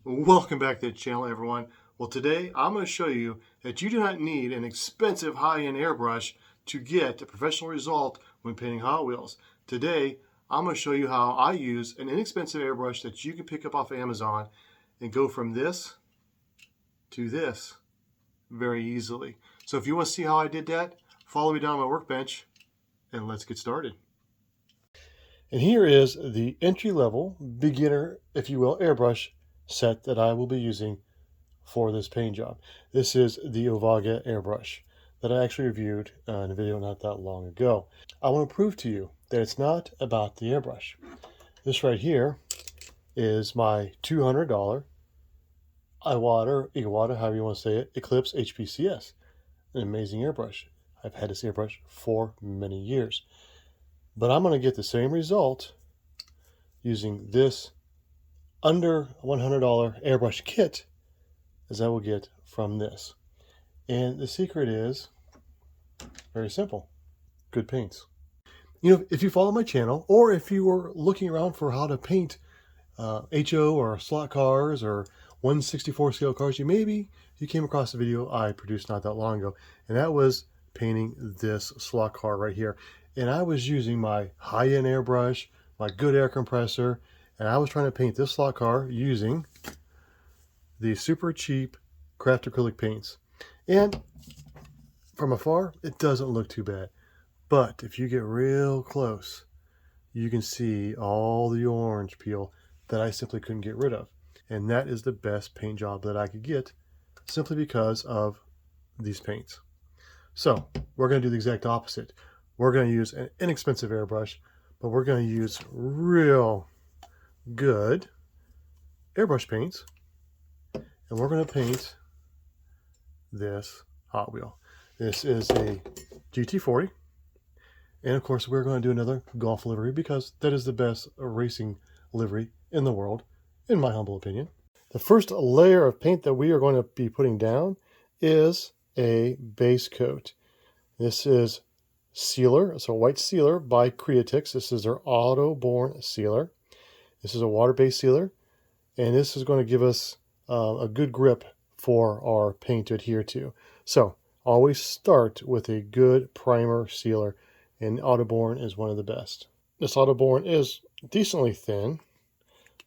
Welcome back to the channel, everyone. Well, today I'm going to show you that you do not need an expensive high-end airbrush to get a professional result when painting Hot Wheels. Today I'm going to show you how I use an inexpensive airbrush that you can pick up off Amazon and go from this to this very easily. So if you want to see how I did that, follow me down my workbench and let's get started. And here is the entry-level beginner, if you will, airbrush set that I will be using for this paint job. This is the Ovaga airbrush that I actually reviewed in a video not that long ago. I want to prove to you that it's not about the airbrush. This right here is my $200 Iwata, however you want to say it, Eclipse HPCS. An amazing airbrush. I've had this airbrush for many years. But I'm going to get the same result using this under $100 airbrush kit as I will get from this. And the secret is very simple: good paints. You know, if you follow my channel, or if you were looking around for how to paint HO or slot cars or 1/64 scale cars, you came across a video I produced not that long ago, and that was painting this slot car right here. And I was using my high-end airbrush, my good air compressor, and I was trying to paint this slot car using the super cheap craft acrylic paints. And from afar, it doesn't look too bad. But if you get real close, you can see all the orange peel that I simply couldn't get rid of. And that is the best paint job that I could get simply because of these paints. So we're going to do the exact opposite. We're going to use an inexpensive airbrush, but we're going to use real good airbrush paints, and we're going to paint this Hot Wheel. This is a GT40, and of course we're going to do another golf livery because that is the best racing livery in the world, in my humble opinion. The first layer of paint that we are going to be putting down is a base coat. This is sealer. It's a white sealer by Creatix. This is their auto-borne sealer. This is a water-based sealer, and this is going to give us a good grip for our paint to adhere to. So always start with a good primer sealer, and auto-borne is one of the best. This auto-borne is decently thin,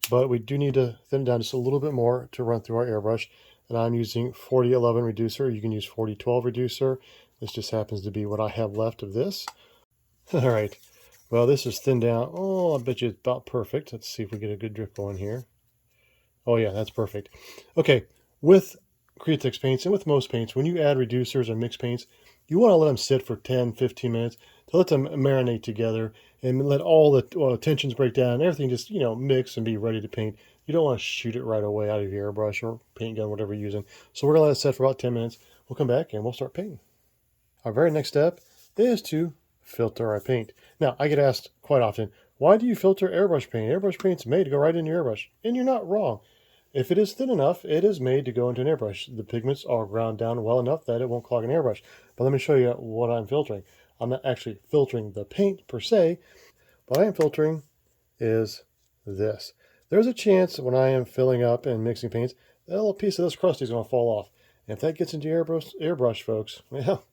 but we do need to thin it down just a little bit more to run through our airbrush. And I'm using 4011 reducer. You can use 4012 reducer. This just happens to be what I have left of this. All right. Well, this is thinned down. Oh, I bet you it's about perfect. Let's see if we get a good drip going here. Oh yeah, that's perfect. Okay, with Creatix paints and with most paints, when you add reducers or mixed paints, you want to let them sit for 10-15 minutes to let them marinate together and let all the tensions break down and everything just, mix and be ready to paint. You don't want to shoot it right away out of your airbrush or paint gun, whatever you're using. So we're going to let it set for about 10 minutes. We'll come back and we'll start painting. Our very next step is to filter our paint. Now, I get asked quite often, why do you filter airbrush paint? Airbrush paint's made to go right in your airbrush. And you're not wrong. If it is thin enough, it is made to go into an airbrush. The pigments are ground down well enough that it won't clog an airbrush. But let me show you what I'm filtering. I'm not actually filtering the paint per se. What I am filtering is this. There's a chance when I am filling up and mixing paints, that little piece of this crusty is going to fall off. And if that gets into your airbrush, folks, well,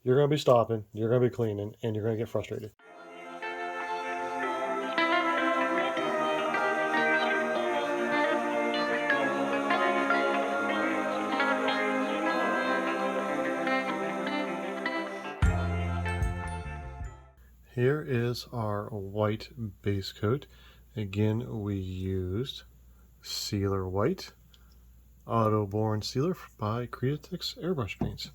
you're going to be stopping, you're going to be cleaning, and you're going to get frustrated. Here is our white base coat. Again, we used Sealer White, auto-borne sealer by Creatix airbrush paints.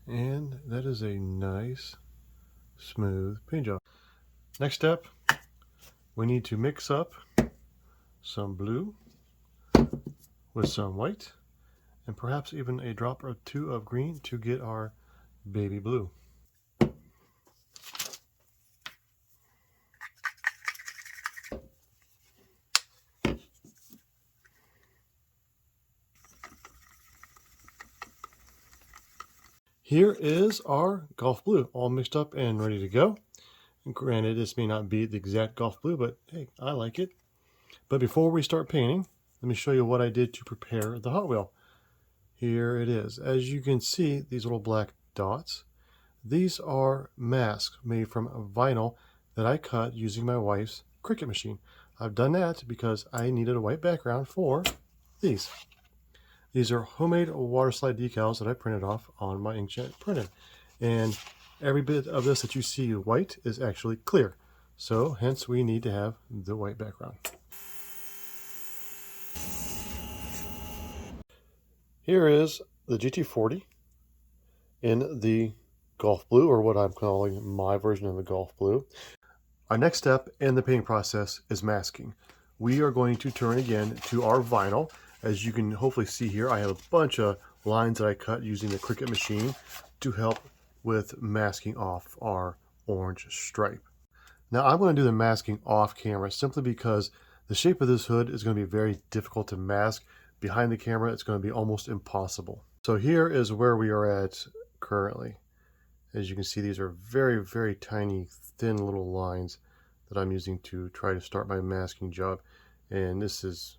And that is a nice, smooth paint job. Next step, we need to mix up some blue with some white, and perhaps even a drop or two of green to get our baby blue. Here is our golf blue, all mixed up and ready to go. And granted, this may not be the exact golf blue, but hey, I like it. But before we start painting, let me show you what I did to prepare the Hot Wheel. Here it is. As you can see, these little black dots, these are masks made from vinyl that I cut using my wife's Cricut machine. I've done that because I needed a white background for these. These are homemade Waterslide decals that I printed off on my inkjet printer. And every bit of this that you see white is actually clear. So hence we need to have the white background. Here is the GT40 in the golf blue, or what I'm calling my version of the golf blue. Our next step in the painting process is masking. We are going to turn again to our vinyl. As you can hopefully see here, I have a bunch of lines that I cut using the Cricut machine to help with masking off our orange stripe. Now I'm going to do the masking off camera simply because the shape of this hood is going to be very difficult to mask. Behind the camera, it's going to be almost impossible. So here is where we are at currently. As you can see, these are very, very tiny, thin little lines that I'm using to try to start my masking job. And this is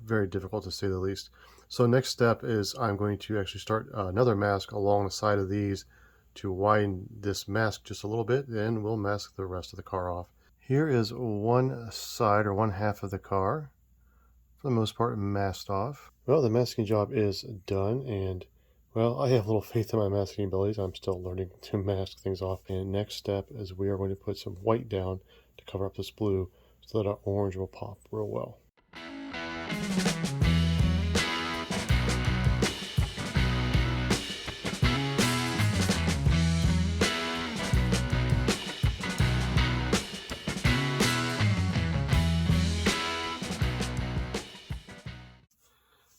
very difficult to say the least. So next step is I'm going to actually start another mask along the side of these to widen this mask just a little bit, and we'll mask the rest of the car off. Here is one side or one half of the car, for the most part, masked off. Well, the masking job is done, and well, I have little faith in my masking abilities. I'm still learning to mask things off. And next step is we are going to put some white down to cover up this blue so that our orange will pop real well.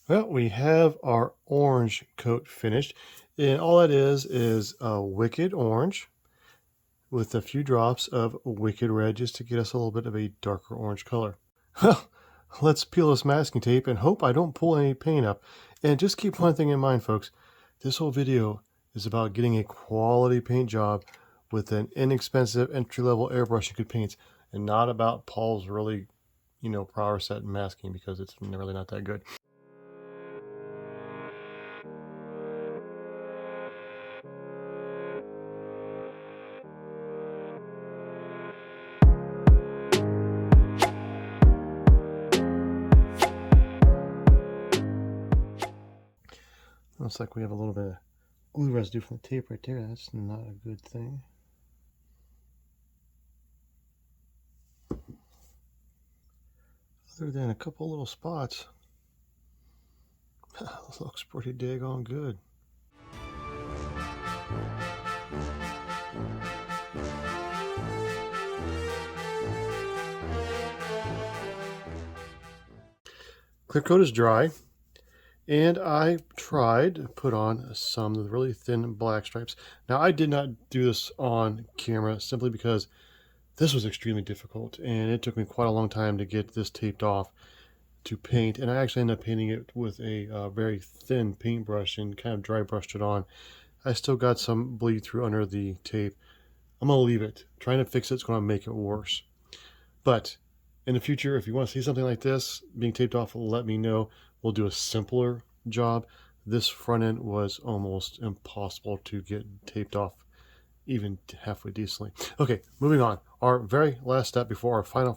Well, we have our orange coat finished, and all that is a wicked orange with a few drops of wicked red just to get us a little bit of a darker orange color. Well, let's peel this masking tape and hope I don't pull any paint up. And just keep one thing in mind, folks. This whole video is about getting a quality paint job with an inexpensive entry-level airbrush you could paint, and not about Paul's really, power set masking, because it's really not that good. Looks like we have a little bit of glue residue from the tape right there. That's not a good thing. Other than a couple little spots, this looks pretty daggone good. Clear coat is dry. And I tried to put on some of the really thin black stripes. Now, I did not do this on camera simply because this was extremely difficult, and it took me quite a long time to get this taped off to paint. And I actually ended up painting it with a very thin paintbrush and kind of dry brushed it on. I still got some bleed through under the tape. I'm going to leave it. Trying to fix it's going to make it worse. But in the future, if you want to see something like this being taped off, let me know. We'll do a simpler job. This front end was almost impossible to get taped off even halfway decently. Okay, moving on. Our very last step before our final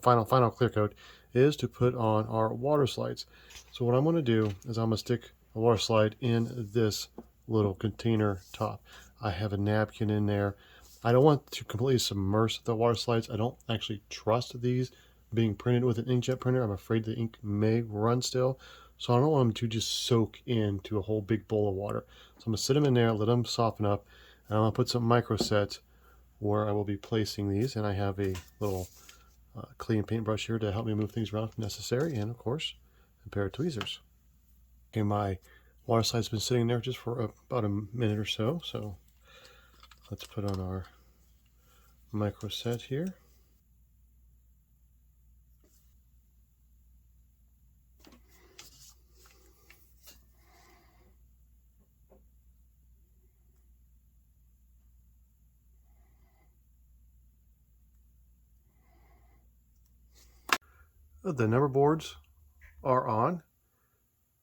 clear coat is to put on our water slides. So what I'm going to do is I'm going to stick a water slide in this little container top. I have a napkin in there. I don't want to completely submerge the water slides. I don't actually trust these being printed with an inkjet printer. I'm afraid the ink may run still. So I don't want them to just soak into a whole big bowl of water. So I'm going to sit them in there, let them soften up, and I'm going to put some micro sets where I will be placing these. And I have a little clean paintbrush here to help me move things around if necessary, and of course, a pair of tweezers. Okay, my water slide's been sitting there just for about a minute or so. So let's put on our micro set here. The number boards are on.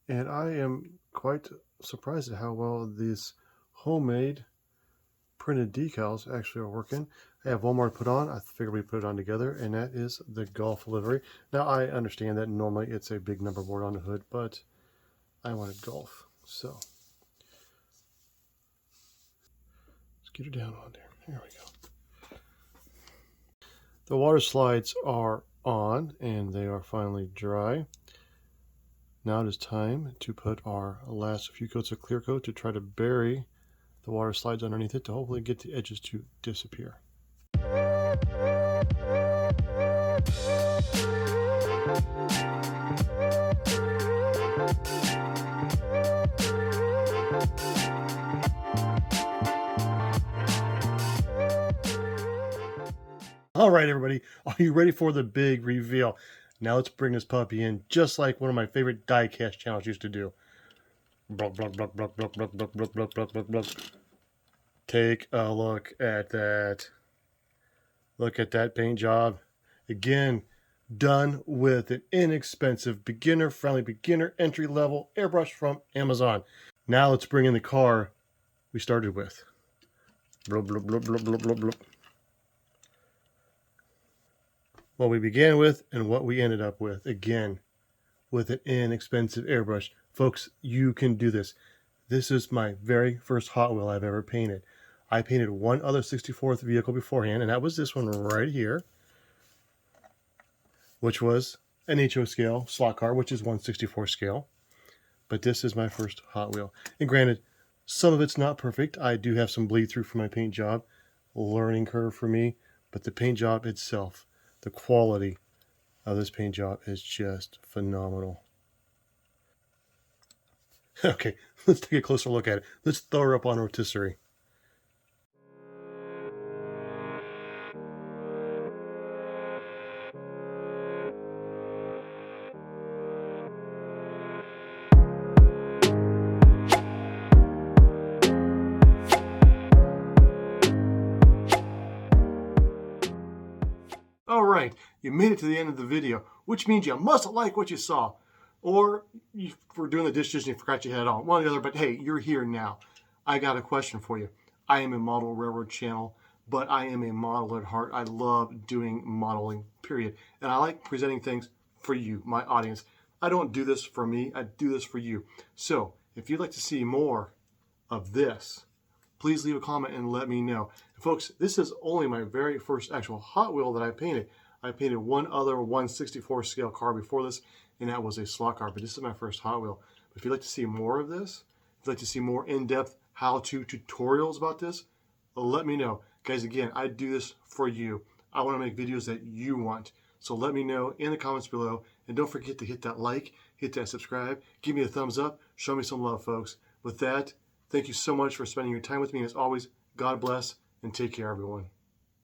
And I am quite surprised at how well these homemade printed decals actually are working. I have one more to put on. I figured we put it on together, and that is the golf livery. Now I understand that normally it's a big number board on the hood, but I wanted golf, so let's get her down on there. There we go. The water slides are on, and they are finally dry. Now it is time to put our last few coats of clear coat to try to bury the water slides underneath it to hopefully get the edges to disappear. All right, everybody, are you ready for the big reveal? Now let's bring this puppy in just like one of my favorite die cast channels used to do. Bluck, bluck, bluck, bluck, bluck, bluck, bluck, bluck, bluck, bluck, bluck, bluck. Take a look at that. Look at that paint job. Again, done with an inexpensive, beginner-friendly, beginner entry-level airbrush from Amazon. Now let's bring in the car we started with. Blub, blub, blub, blub, blub, blub, blub. What we began with and what we ended up with. Again, with an inexpensive airbrush. Folks, you can do this. This is my very first Hot Wheel I've ever painted. I painted one other 64th vehicle beforehand, and that was this one right here, which was an HO scale slot car, which is 1/64 scale. But this is my first Hot Wheel. And granted, some of it's not perfect. I do have some bleed through from my paint job. Learning curve for me. But the paint job itself, the quality of this paint job is just phenomenal. Okay, let's take a closer look at it. Let's throw her up on rotisserie. All right, you made it to the end of the video, which means you must like what you saw. Or you were doing the dishes and you forgot you had it on. One or the other, but hey, you're here now. I got a question for you. I am a model railroad channel, but I am a model at heart. I love doing modeling, period. And I like presenting things for you, my audience. I don't do this for me, I do this for you. So if you'd like to see more of this, please leave a comment and let me know. And folks, this is only my very first actual Hot Wheel that I painted. I painted one other 1/64 scale car before this, and that was a slot car, but this is my first Hot Wheel. But if you'd like to see more of this, if you'd like to see more in-depth how-to tutorials about this, let me know. Guys, again, I do this for you. I want to make videos that you want. So let me know in the comments below. And don't forget to hit that like, hit that subscribe, give me a thumbs up, show me some love, folks. With that, thank you so much for spending your time with me. As always, God bless and take care, everyone.